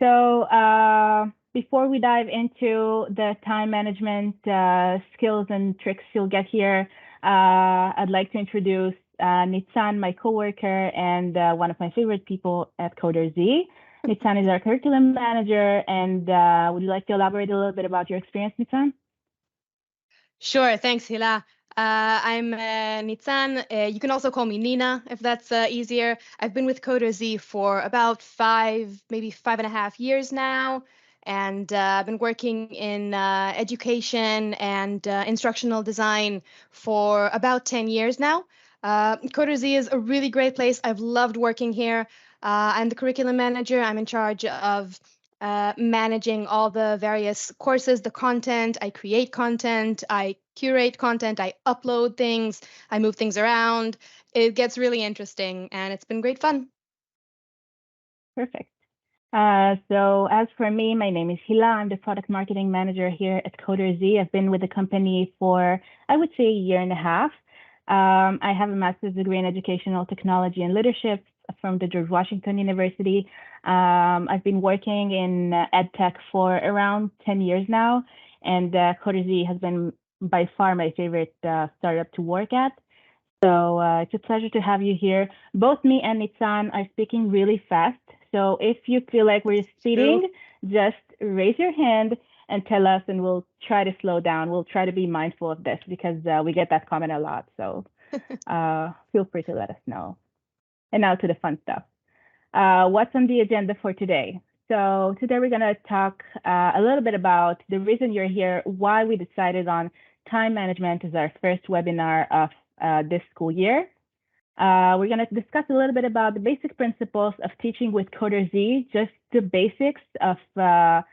So before we dive into the time management skills and tricks you'll get here, I'd like to introduce Nitzan, my coworker, and one of my favorite people at CoderZ. Nitzan is our curriculum manager, and would you like to elaborate a little bit about your experience, Nitzan? Sure, thanks, Hila. I'm Nitzan. You can also call me Nina if that's easier. I've been with CoderZ for about maybe 5.5 years now, and I've been working in education and instructional design for about 10 years now. CoderZ is a really great place. I've loved working here. I'm the curriculum manager. I'm in charge of managing all the various courses, the content. I create content, I curate content, I upload things, I move things around. It gets really interesting, and it's been great fun. Perfect. So as for me, my name is Hila. I'm the product marketing manager here at CoderZ. I've been with the company for, I would say, a year and a half. I have a master's degree in educational technology and leadership from the George Washington University. I've been working in EdTech for around 10 years now, and CoderZ has been by far my favorite startup to work at. So it's a pleasure to have you here. Both me and Nitzan are speaking really fast. So if you feel like we're speeding, just raise your hand and tell us, and we'll try to slow down. We'll try to be mindful of this because we get that comment a lot. So feel free to let us know. And now to the fun stuff. What's on the agenda for today? So today we're going to talk a little bit about the reason you're here, why we decided on time management as our first webinar of this school year. We're going to discuss a little bit about the basic principles of teaching with CoderZ, just the basics of the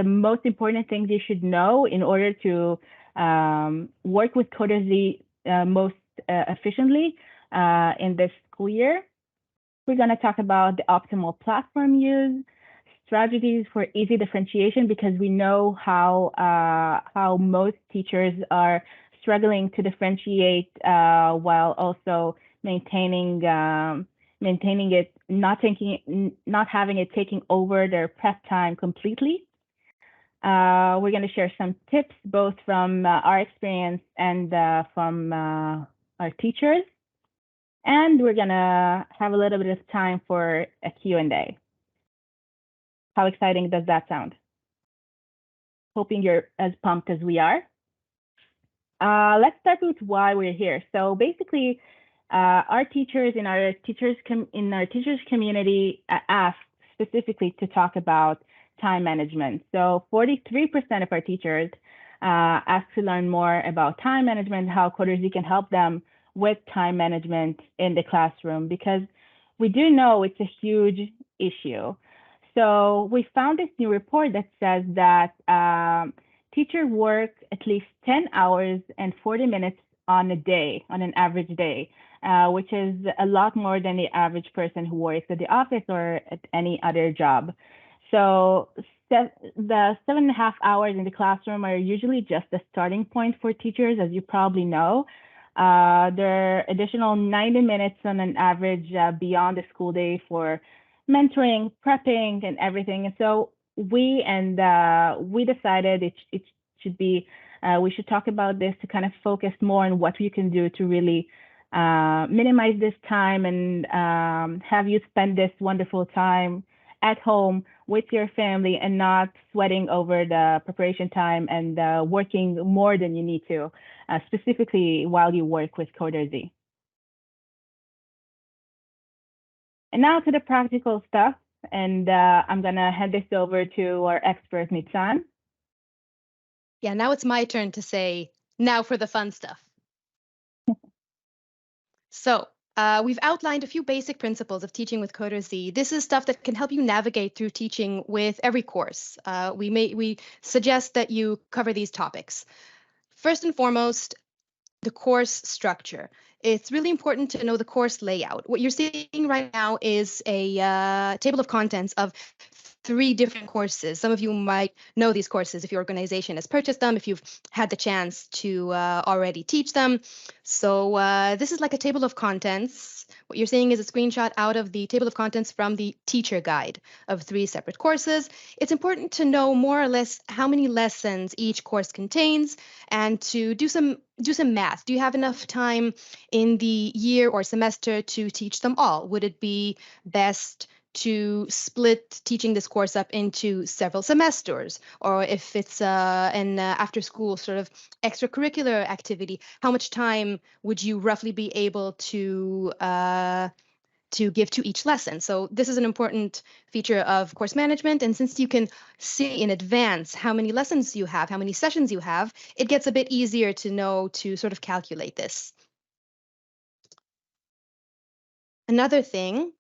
most important things you should know in order to work with CoderZ most efficiently in this school year. We're going to talk about the optimal platform use, strategies for easy differentiation, because we know how most teachers are struggling to differentiate while also maintaining it, not having it taking over their prep time completely. We're going to share some tips both from our experience and from our teachers. And we're going to have a little bit of time for a Q&A. How exciting does that sound? Hoping you're as pumped as we are. Let's start with why we're here. So basically, our teachers in our teachers community asked specifically to talk about time management. So 43% of our teachers asked to learn more about time management, how CoderZ can help them with time management in the classroom, because we do know it's a huge issue. So we found this new report that says that teachers work at least 10 hours and 40 minutes on a day, on an average day, which is a lot more than the average person who works at the office or at any other job. So the 7.5 hours in the classroom are usually just the starting point for teachers, as you probably know. There are additional 90 minutes on an average beyond the school day for mentoring, prepping, and everything. And so we decided it should be, we should talk about this to kind of focus more on what we can do to really minimize this time and have you spend this wonderful time at home with your family and not sweating over the preparation time and working more than you need to, specifically while you work with CoderZ. And now to the practical stuff, and I'm gonna hand this over to our expert, Nitzan. Yeah, now it's my turn to say, now for the fun stuff. So we've outlined a few basic principles of teaching with CoderZ. This is stuff that can help you navigate through teaching with every course. We suggest that you cover these topics. First and foremost, the course structure. It's really important to know the course layout. What you're seeing right now is a table of contents of 3 different courses. Some of you might know these courses if your organization has purchased them, if you've had the chance to already teach them. So this is like a table of contents. What you're seeing is a screenshot out of the table of contents from the teacher guide of 3 separate courses. It's important to know more or less how many lessons each course contains and to do some math. Do you have enough time in the year or semester to teach them all? Would it be best to split teaching this course up into several semesters? Or if it's an after school sort of extracurricular activity, how much time would you roughly be able to give to each lesson? So this is an important feature of course management. And since you can see in advance how many lessons you have, how many sessions you have, it gets a bit easier to know to sort of calculate this. Another thing,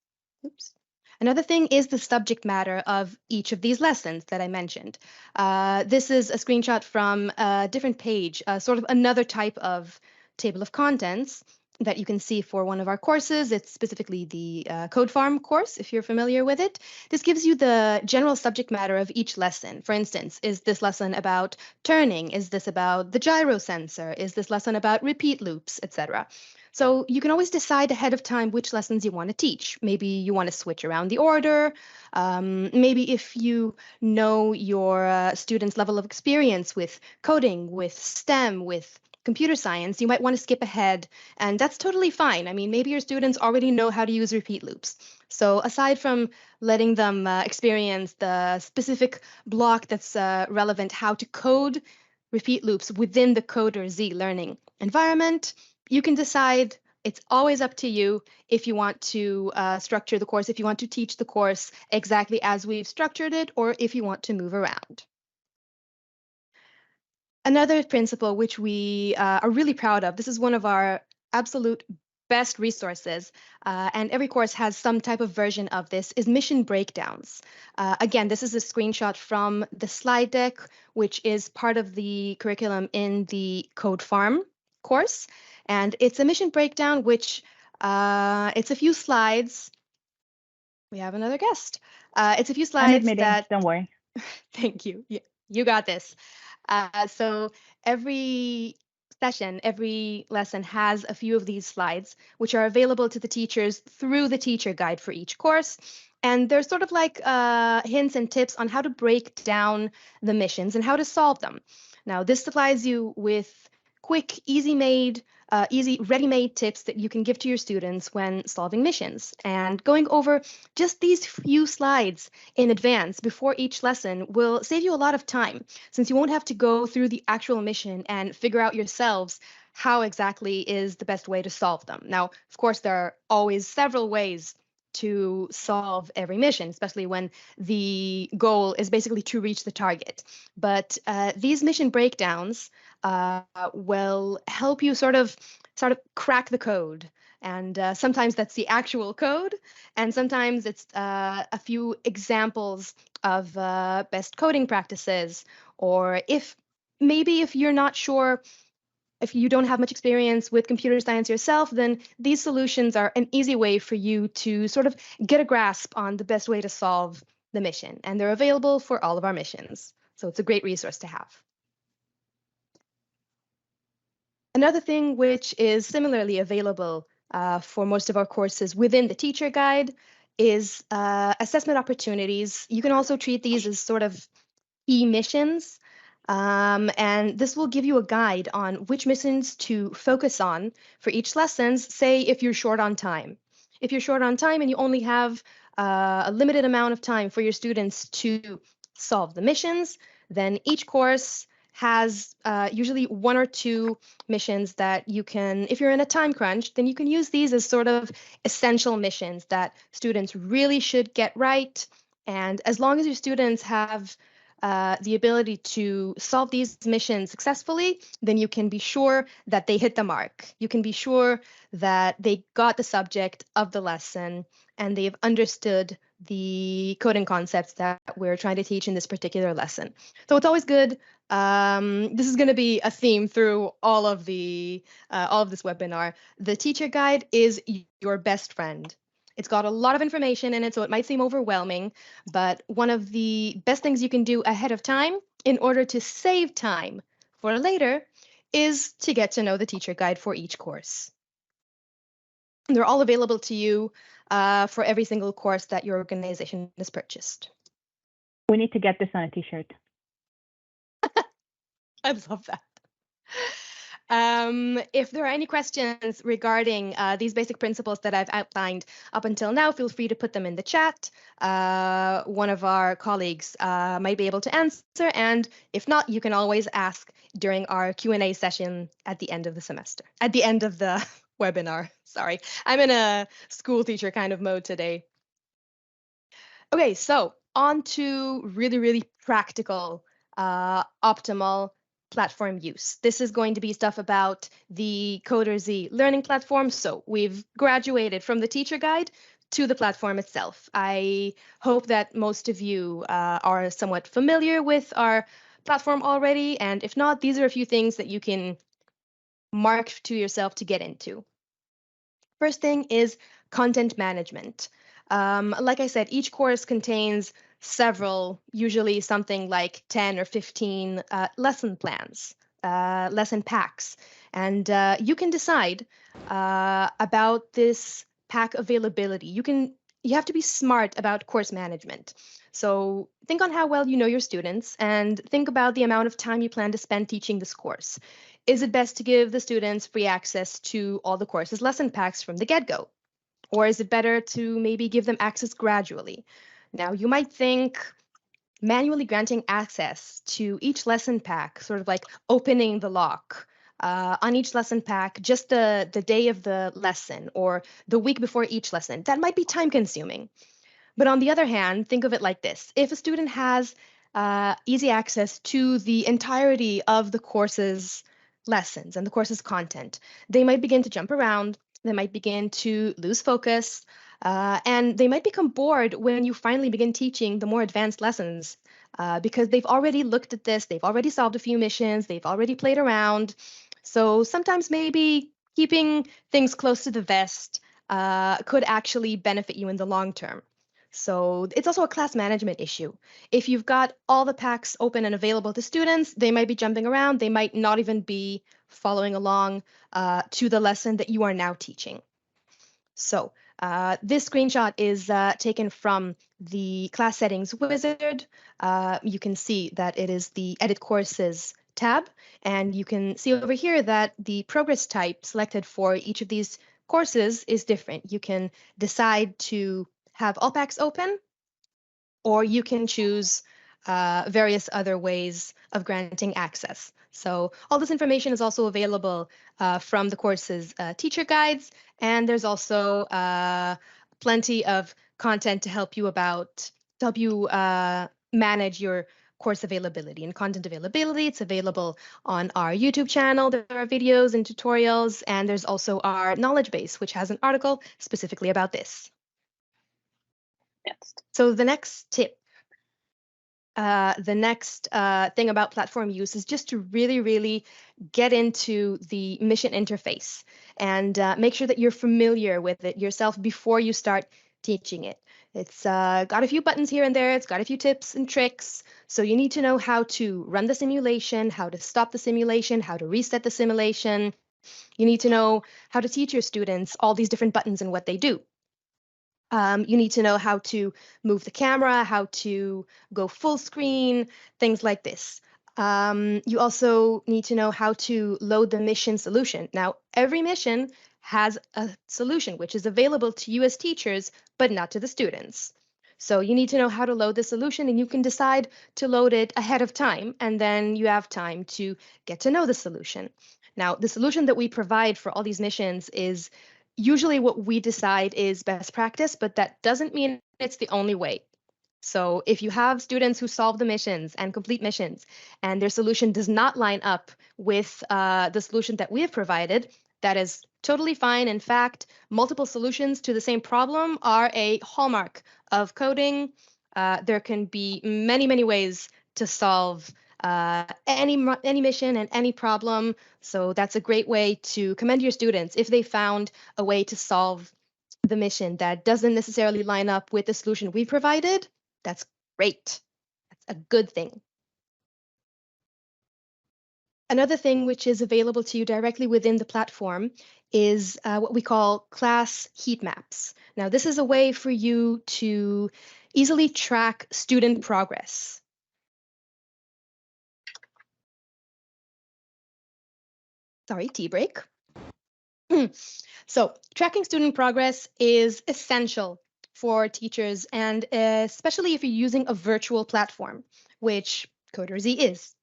oops. Another thing is the subject matter of each of these lessons that I mentioned. This is a screenshot from a different page, sort of another type of table of contents that you can see for one of our courses. It's specifically the Code Farm course, if you're familiar with it. This gives you the general subject matter of each lesson. For instance, is this lesson about turning? Is this about the gyro sensor? Is this lesson about repeat loops, etc.? So you can always decide ahead of time which lessons you want to teach. Maybe you want to switch around the order. Maybe if you know your students' level of experience with coding, with STEM, with computer science, you might want to skip ahead, and that's totally fine. I mean, maybe your students already know how to use repeat loops. So aside from letting them experience the specific block that's relevant, how to code repeat loops within the CoderZ learning environment, you can decide. It's always up to you if you want to structure the course, if you want to teach the course exactly as we've structured it, or if you want to move around. Another principle which we are really proud of, this is one of our absolute best resources, and every course has some type of version of this, is mission breakdowns. Again, this is a screenshot from the slide deck, which is part of the curriculum in the Code Farm course. And it's a mission breakdown, which it's a few slides. We have another guest. It's a few I'm slides admitting, that, don't worry. thank you. You got this. So every session, every lesson has a few of these slides, which are available to the teachers through the teacher guide for each course. And they're sort of like hints and tips on how to break down the missions and how to solve them. Now, this supplies you with quick, easy, ready-made tips that you can give to your students when solving missions. And going over just these few slides in advance before each lesson will save you a lot of time, since you won't have to go through the actual mission and figure out yourselves how exactly is the best way to solve them. Now, of course, there are always several ways to solve every mission, especially when the goal is basically to reach the target. But these mission breakdowns will help you sort of crack the code. And sometimes that's the actual code, and sometimes it's a few examples of best coding practices, or if you're not sure, if you don't have much experience with computer science yourself, then these solutions are an easy way for you to sort of get a grasp on the best way to solve the mission. And they're available for all of our missions. So it's a great resource to have. Another thing which is similarly available for most of our courses within the teacher guide is assessment opportunities. You can also treat these as sort of key missions. And this will give you a guide on which missions to focus on for each lessons, say if you're short on time. If you're short on time and you only have a limited amount of time for your students to solve the missions, then each course has usually 1 or 2 missions that you can, if you're in a time crunch, then you can use these as sort of essential missions that students really should get right. And as long as your students have the ability to solve these missions successfully, then you can be sure that they hit the mark. You can be sure that they got the subject of the lesson and they've understood the coding concepts that we're trying to teach in this particular lesson. So it's always good. This is going to be a theme through all of this webinar. The teacher guide is your best friend. It's got a lot of information in it, so it might seem overwhelming, but one of the best things you can do ahead of time in order to save time for later is to get to know the teacher guide for each course. They're all available to you for every single course that your organization has purchased. We need to get this on a t-shirt. I love that. If there are any questions regarding these basic principles that I've outlined up until now, feel free to put them in the chat. One of our colleagues might be able to answer, and if not, you can always ask during our Q&A session at the end of the semester, at the end of the webinar. Sorry, I'm in a school teacher kind of mode today. Okay, so on to really, really practical, optimal platform use. This is going to be stuff about the CoderZ learning platform. So we've graduated from the teacher guide to the platform itself. I hope that most of you are somewhat familiar with our platform already. And if not, these are a few things that you can mark to yourself to get into. First thing is content management. Like I said, each course contains several, usually something like 10 or 15 lesson plans, lesson packs. And you can decide about this pack availability. You have to be smart about course management. So think on how well you know your students and think about the amount of time you plan to spend teaching this course. Is it best to give the students free access to all the course's lesson packs from the get-go? Or is it better to maybe give them access gradually? Now, you might think manually granting access to each lesson pack, sort of like opening the lock on each lesson pack just the day of the lesson or the week before each lesson, that might be time consuming. But on the other hand, think of it like this. If a student has easy access to the entirety of the course's lessons and the course's content, they might begin to jump around, they might begin to lose focus, and they might become bored when you finally begin teaching the more advanced lessons because they've already looked at this, they've already solved a few missions, they've already played around. So sometimes maybe keeping things close to the vest could actually benefit you in the long term. So it's also a class management issue. If you've got all the packs open and available to students, they might be jumping around. They might not even be following along to the lesson that you are now teaching. So this screenshot is taken from the class settings wizard. You can see that it is the edit courses tab, and you can see over here that the progress type selected for each of these courses is different. You can decide to have all packs open, or you can choose various other ways of granting access. So all this information is also available from the course's teacher guides, and there's also plenty of content to help you manage your course availability and content availability. It's available on our YouTube channel. There are videos and tutorials, and there's also our knowledge base, which has an article specifically about this. Yes. So the next tip, the next thing about platform use is just to really, really get into the mission interface and make sure that you're familiar with it yourself before you start teaching it. It's got a few buttons here and there. It's got a few tips and tricks. So you need to know how to run the simulation, how to stop the simulation, how to reset the simulation. You need to know how to teach your students all these different buttons and what they do. You need to know how to move the camera, how to go full screen, things like this. You also need to know how to load the mission solution. Now, every mission has a solution which is available to you as teachers, but not to the students. So you need to know how to load the solution, and you can decide to load it ahead of time, and then you have time to get to know the solution. Now, the solution that we provide for all these missions is usually what we decide is best practice, but that doesn't mean it's the only way. So if you have students who solve the missions and complete missions and their solution does not line up with the solution that we have provided, That is totally fine. In fact, multiple solutions to the same problem are a hallmark of coding. There can be many, many ways to solve any mission and any problem. So that's a great way to commend your students if they found a way to solve the mission that doesn't necessarily line up with the solution we provided. That's great. That's a good thing. Another thing which is available to you directly within the platform is what we call class heat maps. Now, this is a way for you to easily track student progress. Sorry, tea break. So, tracking student progress is essential for teachers, and especially if you're using a virtual platform, which CoderZ is.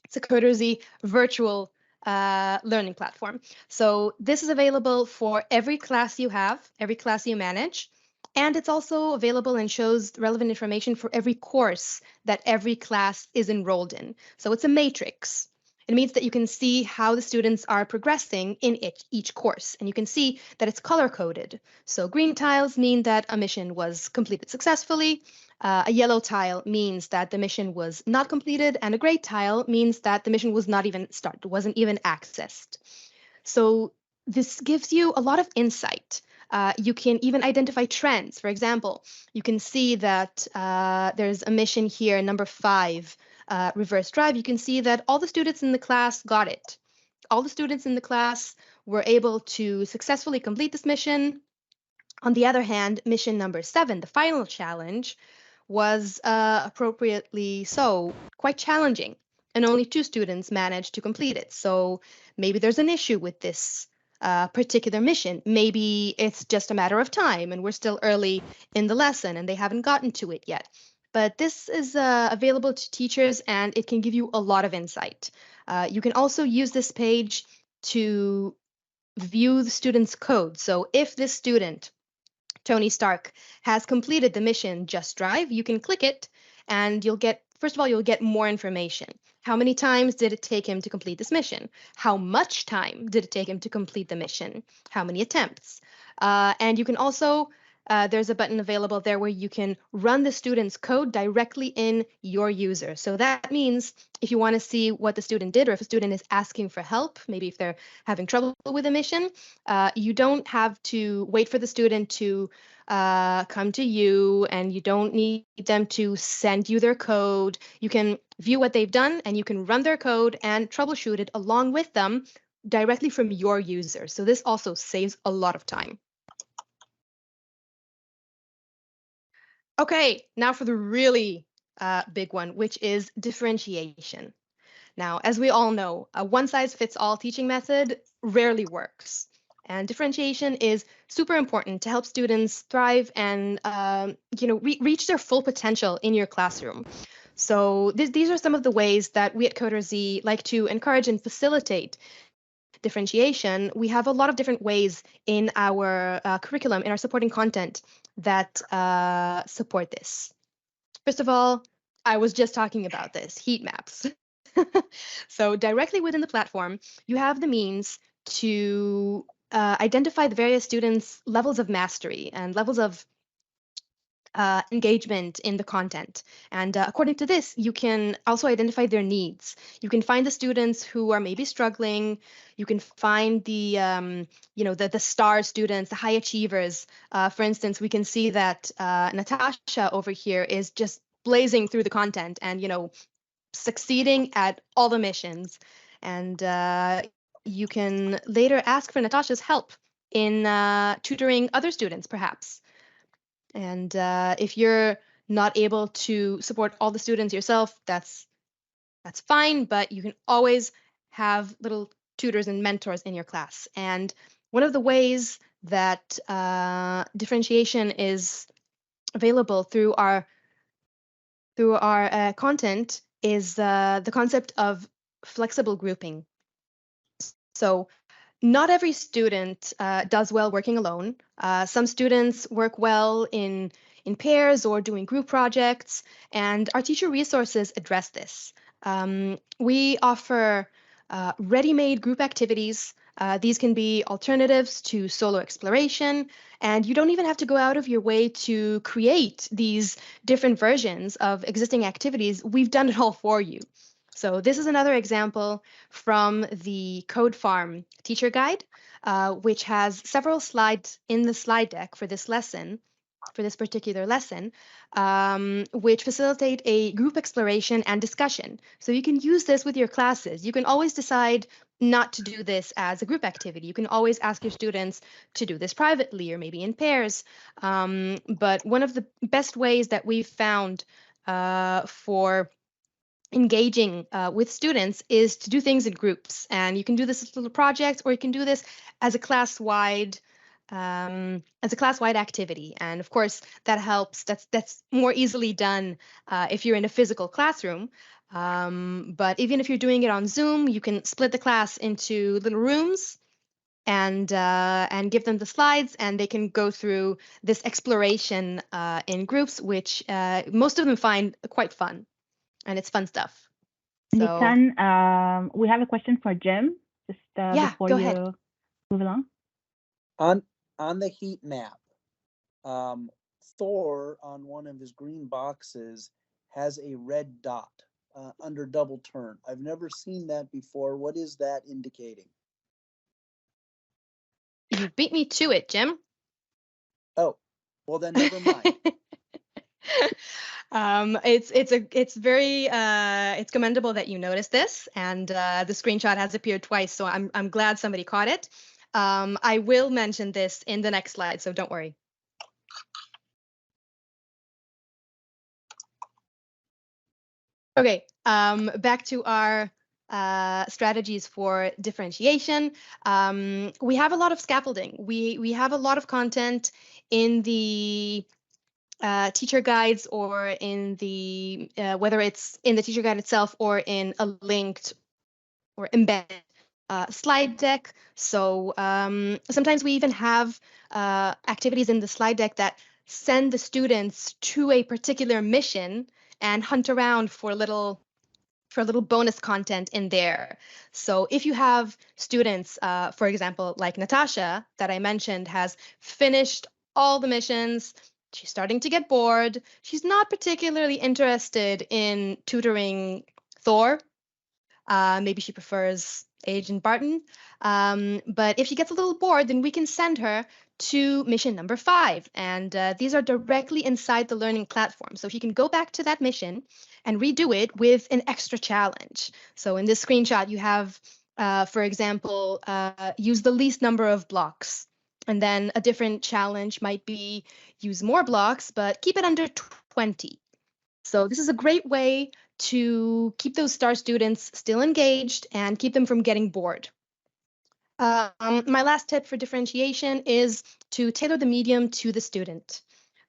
It's a CoderZ virtual learning platform. So this is available for every class you have, every class you manage, and it's also available and shows relevant information for every course that every class is enrolled in. So it's a matrix. It means that you can see how the students are progressing in each course, and you can see that it's color-coded. So green tiles mean that a mission was completed successfully, a yellow tile means that the mission was not completed, and a gray tile means that the mission was not even started, wasn't even accessed. So this gives you a lot of insight. You can even identify trends. For example, you can see that there's a mission here, number 5, reverse drive. You can see that all the students in the class got it. All the students in the class were able to successfully complete this mission. On the other hand, mission number 7, the final challenge, was appropriately so quite challenging, and only 2 students managed to complete it. So maybe there's an issue with this particular mission. Maybe it's just a matter of time and we're still early in the lesson and they haven't gotten to it yet. But this is available to teachers and it can give you a lot of insight. You can also use this page to view the student's code. So if this student, Tony Stark, has completed the mission Just Drive, you can click it and you'll get, first of all, you'll get more information. How many times did it take him to complete this mission? How much time did it take him to complete the mission? How many attempts? And you can also, there's a button available there where you can run the student's code directly in your user. So that means if you want to see what the student did, or if a student is asking for help, maybe if they're having trouble with a mission, you don't have to wait for the student to come to you, and you don't need them to send you their code. You can view what they've done and you can run their code and troubleshoot it along with them directly from your user. So this also saves a lot of time. Okay, now for the really big one, which is differentiation. Now, as we all know, a one-size-fits-all teaching method rarely works. And differentiation is super important to help students thrive and reach their full potential in your classroom. So these are some of the ways that we at CoderZ like to encourage and facilitate differentiation. We have a lot of different ways in our curriculum, in our supporting content that support this. First of all, I was just talking about this, heat maps. So directly within the platform, you have the means to identify the various students' levels of mastery and levels of engagement in the content. And according to this, you can also identify their needs. You can find the students who are maybe struggling. You can find the, the star students, the high achievers. For instance, we can see that Natasha over here is just blazing through the content and, succeeding at all the missions. And you can later ask for Natasha's help in tutoring other students, perhaps. And if you're not able to support all the students yourself, that's fine, but you can always have little tutors and mentors in your class. And one of the ways that differentiation is available through our content is the concept of flexible grouping. So not every student does well working alone. Some students work well in pairs or doing group projects, and our teacher resources address this. We offer ready-made group activities These can be alternatives to solo exploration, and you don't even have to go out of your way to create these different versions of existing activities. We've done it all for you. So this is another example from the Code Farm teacher guide, which has several slides in the slide deck for this lesson, for this particular lesson, which facilitate a group exploration and discussion. So you can use this with your classes. You can always decide not to do this as a group activity. You can always ask your students to do this privately or maybe in pairs. But one of the best ways that we've found for engaging with students is to do things in groups. And you can do this as little projects, or you can do this as a class-wide activity. And of course, that helps. That's more easily done if you're in a physical classroom. But even if you're doing it on Zoom, you can split the class into little rooms and give them the slides, and they can go through this exploration in groups, which most of them find quite fun, and it's fun stuff. So Nitan, we have a question for Jim, just before go you ahead. move along. On the heat map, Thor on one of his green boxes has a red dot under double turn. I've never seen that before. What is that indicating? You beat me to it, Jim. Oh, well then never mind. It's commendable that you noticed this, and the screenshot has appeared twice, so I'm glad somebody caught it. I will mention this in the next slide, so don't worry. Okay, back to our strategies for differentiation. We have a lot of scaffolding. We have a lot of content in the teacher guides, or in the whether it's in the teacher guide itself or in a linked or embedded slide deck. So sometimes we even have activities in the slide deck that send the students to a particular mission and hunt around for little bonus content in there. So if you have students, for example, like Natasha that I mentioned, has finished all the missions, she's starting to get bored, she's not particularly interested in tutoring Thor. Maybe she prefers Agent Barton. But if she gets a little bored, then we can send her to mission number 5. And these are directly inside the learning platform. So she can go back to that mission and redo it with an extra challenge. So in this screenshot, you have, for example, use the least number of blocks. And then a different challenge might be use more blocks, but keep it under 20. So this is a great way to keep those STAR students still engaged and keep them from getting bored. My last tip for differentiation is to tailor the medium to the student.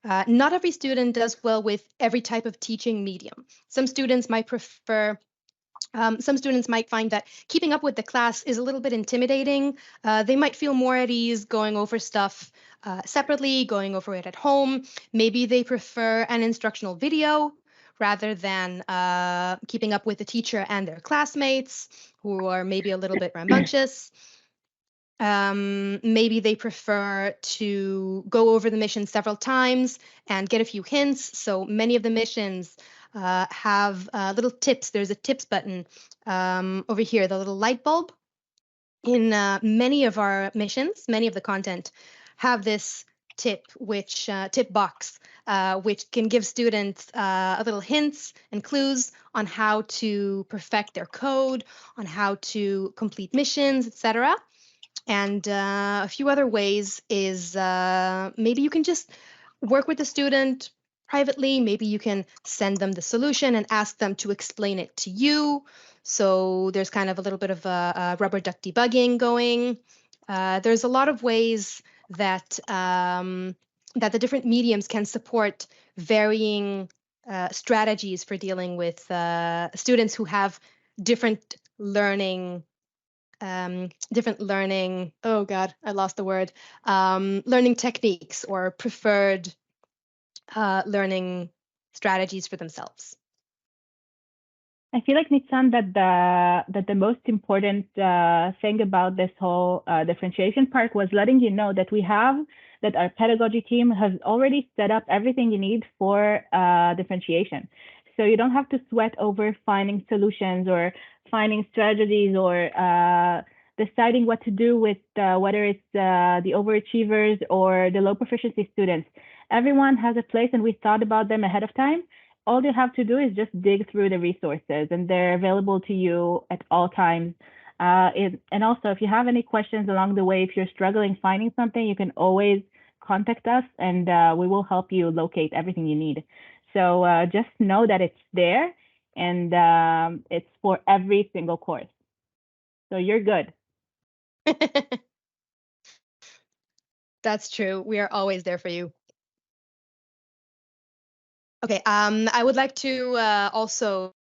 Not every student does well with every type of teaching medium. Some students might prefer some students might find that keeping up with the class is a little bit intimidating. They might feel more at ease going over stuff separately, going over it at home. Maybe they prefer an instructional video rather than keeping up with the teacher and their classmates, who are maybe a little bit rambunctious. Maybe they prefer to go over the mission several times and get a few hints. So many of the missions have little tips. There's a tips button over here, the little light bulb. In many of our missions, many of the content have this tip, which tip box, which can give students a little hints and clues on how to perfect their code, on how to complete missions, etc. And a few other ways is maybe you can just work with the student privately. Maybe you can send them the solution and ask them to explain it to you. So there's kind of a little bit of a rubber duck debugging going. There's a lot of ways that that the different mediums can support varying strategies for dealing with students who have different learning oh God, I lost the word, learning techniques or preferred learning strategies for themselves. I feel like, Nitsan, that the most important thing about this whole differentiation part was letting you know that our pedagogy team has already set up everything you need for differentiation. So you don't have to sweat over finding solutions or finding strategies or deciding what to do with whether it's the overachievers or the low proficiency students. Everyone has a place, and we thought about them ahead of time. All you have to do is just dig through the resources, and they're available to you at all times. And also, if you have any questions along the way, if you're struggling finding something, you can always contact us, and we will help you locate everything you need. So just know that it's there, and it's for every single course. So you're good. That's true. We are always there for you. Okay, I would like to also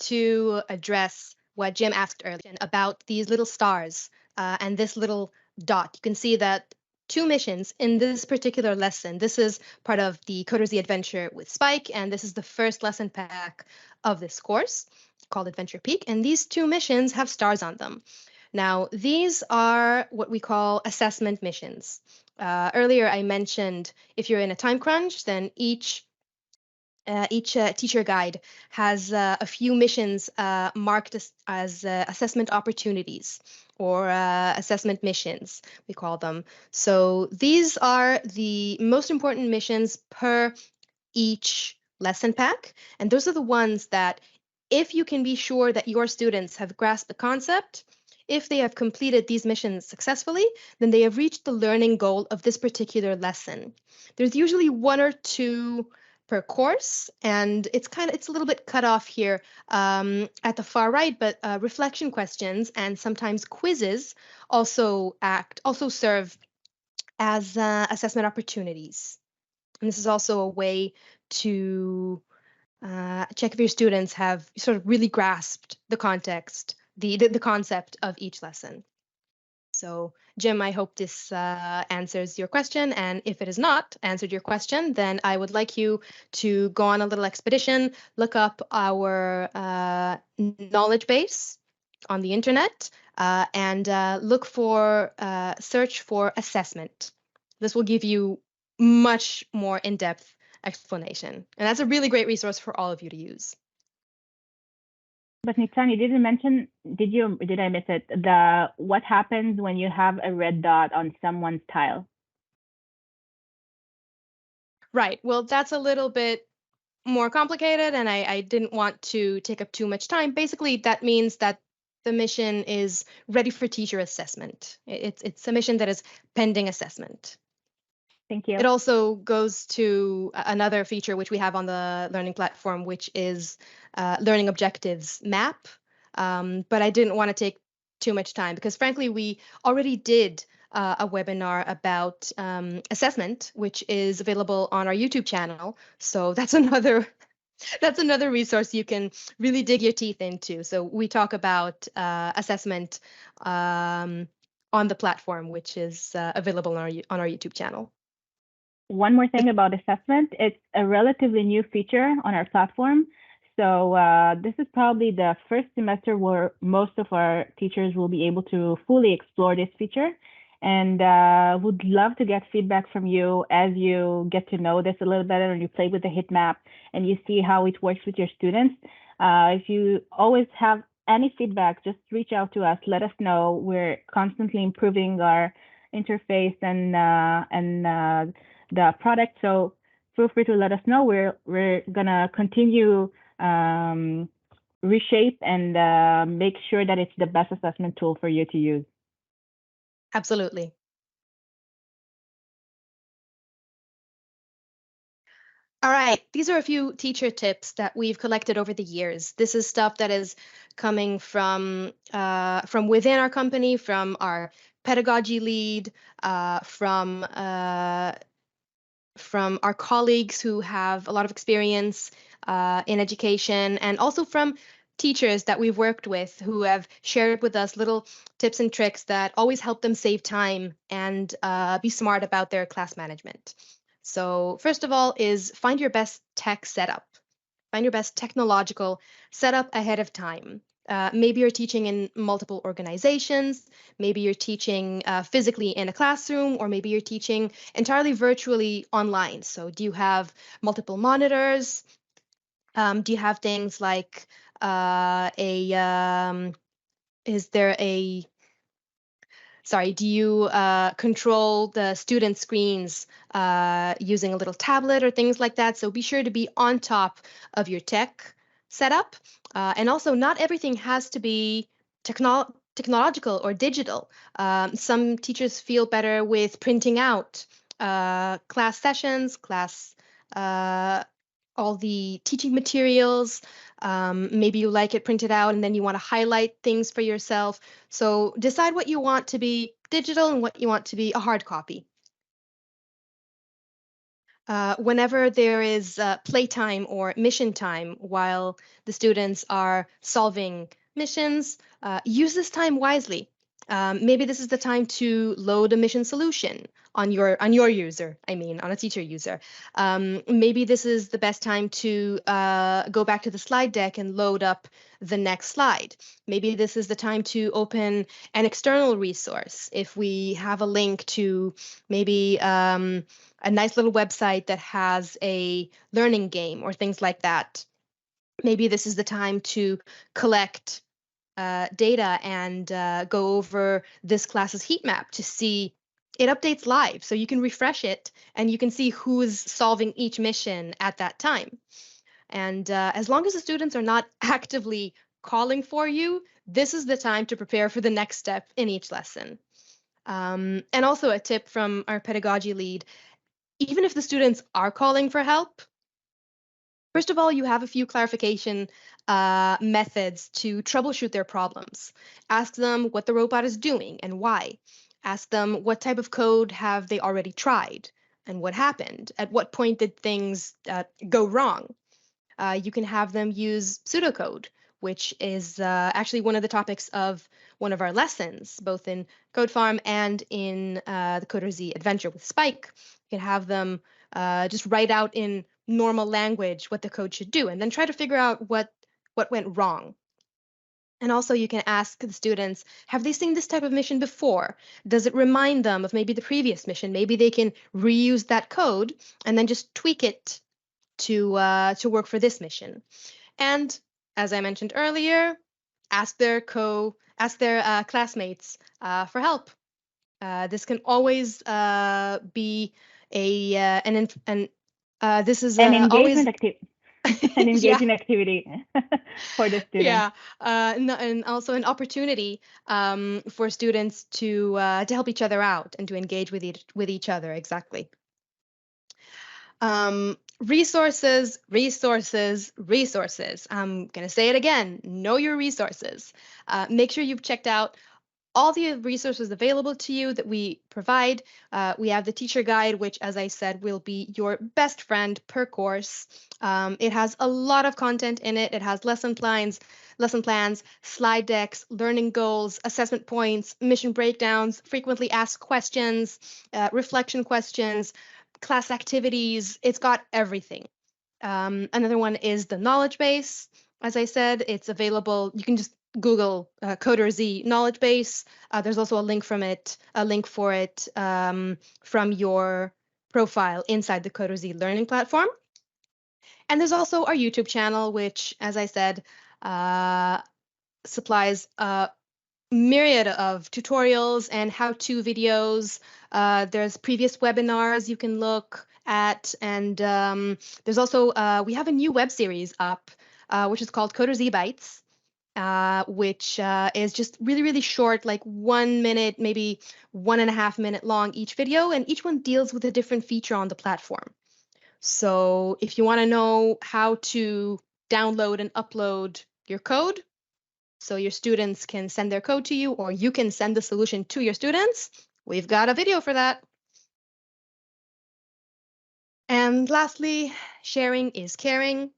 to address what Jim asked earlier about these little stars and this little dot. You can see that two missions in this particular lesson. This is part of the CoderZ adventure with Spike, and this is the first lesson pack of this course called Adventure Peak. And these two missions have stars on them. Now, these are what we call assessment missions. Earlier, I mentioned if you're in a time crunch, then each teacher guide has a few missions marked as assessment opportunities or assessment missions, we call them. So these are the most important missions per each lesson pack. And those are the ones that, if you can be sure that your students have grasped the concept, if they have completed these missions successfully, then they have reached the learning goal of this particular lesson. There's usually one or two per course, and it's a little bit cut off here at the far right, but reflection questions and sometimes quizzes also serve as assessment opportunities. And this is also a way to check if your students have sort of really grasped the context, the concept of each lesson. So, Jim, I hope this answers your question. And if it has not answered your question, then I would like you to go on a little expedition, look up our knowledge base on the internet, and search for assessment. This will give you much more in-depth explanation. And that's a really great resource for all of you to use. But Nitzan, you didn't mention, did I miss it? What happens when you have a red dot on someone's tile? Right. Well, that's a little bit more complicated, and I didn't want to take up too much time. Basically, that means that the mission is ready for teacher assessment. It's a mission that is pending assessment. Thank you. It also goes to another feature which we have on the learning platform, which is learning objectives map. But I didn't want to take too much time because, frankly, we already did a webinar about assessment, which is available on our YouTube channel. So that's another resource you can really dig your teeth into. So we talk about assessment on the platform, which is available on our YouTube channel. One more thing about assessment, it's a relatively new feature on our platform. So this is probably the first semester where most of our teachers will be able to fully explore this feature. And would love to get feedback from you as you get to know this a little better and you play with the heat map and you see how it works with your students. If you always have any feedback, just reach out to us. Let us know. We're constantly improving our interface and the product. So feel free to let us know. We're gonna continue reshape and make sure that it's the best assessment tool for you to use. Absolutely. All right, these are a few teacher tips that we've collected over the years. This is stuff that is coming from within our company, from our pedagogy lead, from our colleagues who have a lot of experience in education, and also from teachers that we've worked with who have shared with us little tips and tricks that always help them save time and be smart about their class management. So first of all is find your best tech setup. Find your best technological setup ahead of time. Maybe you're teaching in multiple organizations, maybe you're teaching physically in a classroom, or maybe you're teaching entirely virtually online. So do you have multiple monitors? Do you have things like is there a sorry, do you control the student screens using a little tablet or things like that? So be sure to be on top of your tech setup. And also, not everything has to be technological or digital. Some teachers feel better with printing out class sessions, all the teaching materials. Maybe you like it printed out and then you want to highlight things for yourself. So decide what you want to be digital and what you want to be a hard copy. Whenever there is playtime or mission time while the students are solving missions, use this time wisely. Maybe this is the time to load a mission solution on your user, I mean, on a teacher user. Maybe this is the best time to go back to the slide deck and load up the next slide. Maybe this is the time to open an external resource. If we have a link to maybe a nice little website that has a learning game or things like that. Maybe this is the time to collect data and go over this class's heat map to see it updates live. So you can refresh it and you can see who's solving each mission at that time. And as long as the students are not actively calling for you, this is the time to prepare for the next step in each lesson. And also a tip from our pedagogy lead, even if the students are calling for help, first of all, you have a few clarification methods to troubleshoot their problems. Ask them what the robot is doing and why. Ask them what type of code have they already tried and what happened. At what point did things go wrong? You can have them use pseudocode, which is actually one of the topics of one of our lessons, both in Code Farm and in the CoderZ adventure with Spike. You can have them just write out in normal language what the code should do, and then try to figure out what went wrong. And also you can ask the students, have they seen this type of mission before? Does it remind them of maybe the previous mission? Maybe they can reuse that code and then just tweak it to work for this mission. And as I mentioned earlier, ask their classmates for help. This can always be this is an always engagement an engaging activity for the students. Yeah, and also an opportunity for students to help each other out and to engage with each other. Exactly. Resources, resources, resources. I'm going to say it again. Know your resources. Make sure you've checked out all the resources available to you that we provide. We have the teacher guide, which, as I said, will be your best friend per course. It has a lot of content in it. It has lesson plans, slide decks, learning goals, assessment points, mission breakdowns, frequently asked questions, reflection questions, class activities. It's got everything. Another one is the knowledge base. As I said, it's available. You can just Google CoderZ knowledge base. There's also a link for it from your profile inside the CoderZ learning platform. And there's also our YouTube channel, which, as I said, supplies a myriad of tutorials and how-to videos. There's previous webinars you can look at, and there's also we have a new web series up, which is called CoderZ Bites, which is just really short, like 1 minute, maybe 1.5 minute long each video, and each one deals with a different feature on the platform. So if you want to know how to download and upload your code so your students can send their code to you, or you can send the solution to your students, we've got a video for that. And lastly, sharing is caring.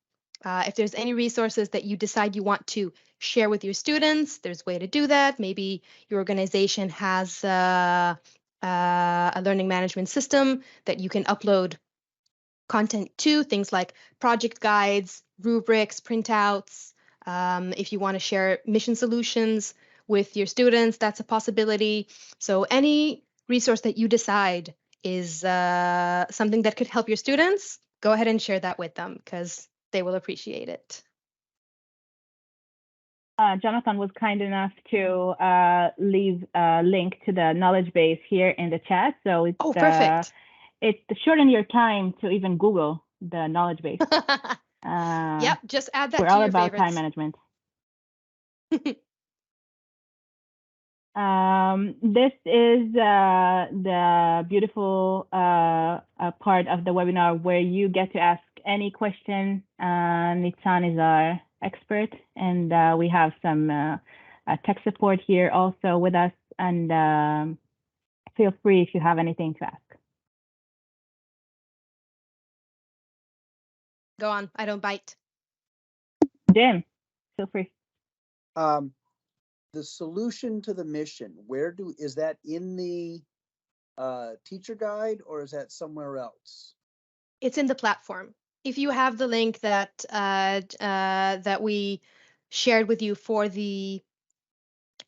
If there's any resources that you decide you want to share with your students, there's a way to do that. Maybe your organization has a learning management system that you can upload content to, things like project guides, rubrics, printouts. If you want to share mission solutions with your students, that's a possibility. So any resource that you decide is something that could help your students, go ahead and share that with them because they will appreciate it. Jonathan was kind enough to leave a link to the knowledge base here in the chat. So it's, perfect. It shorten your time to even Google the knowledge base. Yep, just add that We're to all your about favorites. time management. This is the beautiful part of the webinar where you get to ask any question. Nitzan is our expert, and we have some tech support here also with us. And feel free if you have anything to ask. Go on, I don't bite. Jim, feel free. The solution to the mission, is that in the teacher guide or is that somewhere else? It's in the platform. If you have the link that that we shared with you for the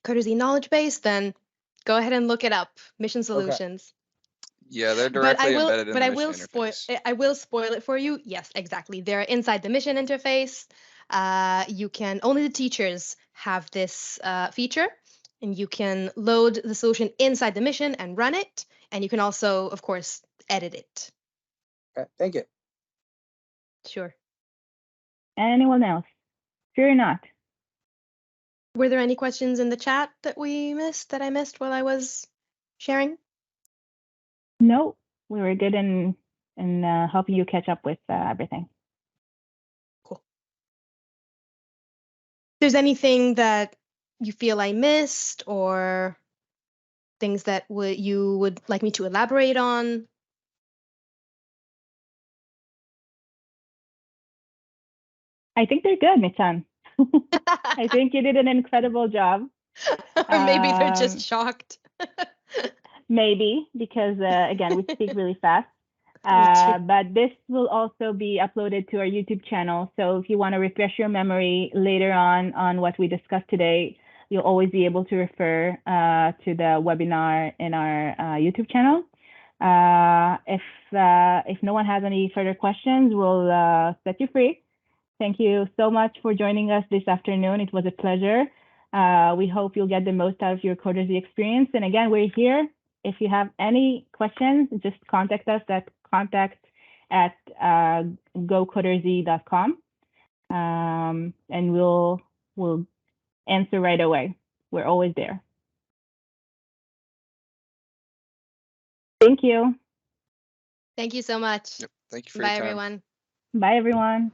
CoderZ knowledge base, then go ahead and look it up. Mission solutions. Yeah, they're directly embedded in the mission interface. I will spoil it for you. Yes, exactly. They're inside the mission interface. You can only the teachers have this feature, and you can load the solution inside the mission and run it. And you can also, of course, edit it. Okay, thank you. Sure. Anyone else? Fear not. Were there any questions in the chat that I missed while I was sharing? No, we were good in helping you catch up with everything. Cool. If there's anything that you feel I missed or things that you would like me to elaborate on? I think they're good, Michan. I think you did an incredible job. Or maybe they're just shocked. Maybe, because again, we speak really fast. But this will also be uploaded to our YouTube channel. So if you want to refresh your memory later on what we discussed today, you'll always be able to refer to the webinar in our YouTube channel. If no one has any further questions, we'll set you free. Thank you so much for joining us this afternoon. It was a pleasure. We hope you'll get the most out of your CoderZ experience. And again, we're here. If you have any questions, just contact us at contact@gocoderz.com, and we'll answer right away. We're always there. Thank you. Thank you so much. Yep. Thank you for Bye, your time. everyone. Bye, everyone.